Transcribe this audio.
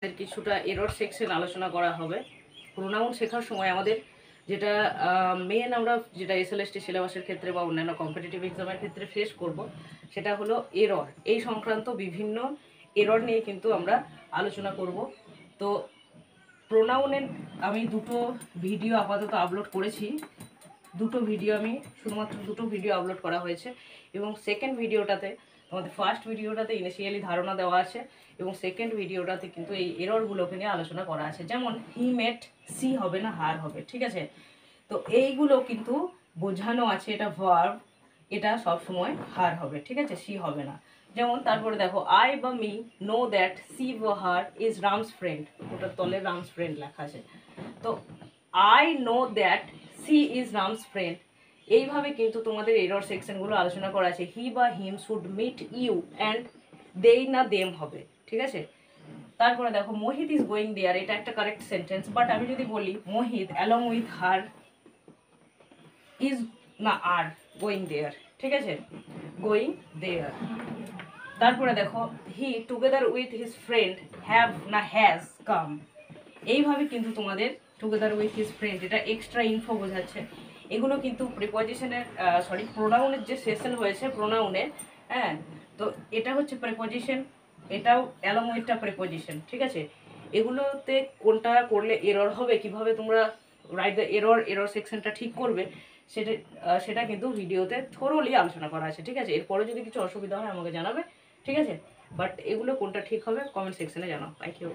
কিছুটা error section আলোচনা করা হবে। প্রোনাউন শেখার সময় আমাদের যেটা মেন আমরা যেটা এসএলএসটি সিলেবাসের ক্ষেত্রে বা অন্যান্য কম্পিটিটিভ এক্সামের ক্ষেত্রে ফেস করব, সেটা হলো এরর। এই সংক্রান্ত বিভিন্ন এরর নিয়ে কিন্তু আমরা আলোচনা করব। তো প্রোনাউনের আমি দুটো ভিডিও আপাতত আপলোড করেছি। শুধুমাত্র দুটো ভিডিও আপলোড করা হয়েছে এবং সেকেন্ড ভিডিওটাতে আমাদের ফার্স্ট ভিডিওটাতে ইনিশিয়ালি ধারণা দেওয়া আছে এবং সেকেন্ড ভিডিওটাতে কিন্তু এই এররগুলোকে নিয়ে আলোচনা করা আছে। যেমন হি মেট সি হবে না হার হবে, ঠিক আছে? তো এইগুলো কিন্তু বোঝানো আছে, এটা ভার্ব, এটা সবসময় হার হবে, ঠিক আছে, সি হবে না। যেমন তারপরে দেখো আই বা মি নো দ্যাট সি বা হার ইজ রামস ফ্রেন্ড, ওটার তলে রামস ফ্রেন্ড লেখা আছে। তো I know that she is Ram's friend, এইভাবে কিন্তু তোমাদের এরর সেকশনগুলো আলোচনা করা আছে। হি বা হিম শুড মিট ইউ অ্যান্ড দেই না দেম হবে, ঠিক আছে? তারপরে দেখো মোহিত ইজ গোয়িং দেয়ার, এটা একটা কারেক্ট সেন্টেন্স, বাট আমি যদি বলি মোহিত অ্যালং উইথ হার ইজ না আর গোয়িং দেয়ার, ঠিক আছে, গোয়িং দেয়ার। তারপরে দেখো he together with his friend have না হ্যাজ কাম, এইভাবে কিন্তু তোমাদের টুগেদার উইথ হিজ ফ্রেন্ড এটা এক্সট্রা ইনফো বোঝাচ্ছে। এগুলো কিন্তু প্রিপজিশনের প্রোনাউনের যে সেশন হয়েছে প্রোনাউনের, হ্যাঁ, তো এটা হচ্ছে প্রিপজিশন, এটাও অ্যালং উইথটা প্রিপজিশন, ঠিক আছে? এগুলোতে কোনটা করলে এরর হবে, কিভাবে তোমরা রাইট দ্য এরর সেকশনটা ঠিক করবে, সেটা কিন্তু ভিডিওতে থরোলি আলোচনা করা আছে, ঠিক আছে? এরপরে যদি কিছু অসুবিধা হয় আমাকে জানাবে, ঠিক আছে? বাট এগুলো কোনটা ঠিক হবে কমেন্ট সেকশনে জানাও। Thank you.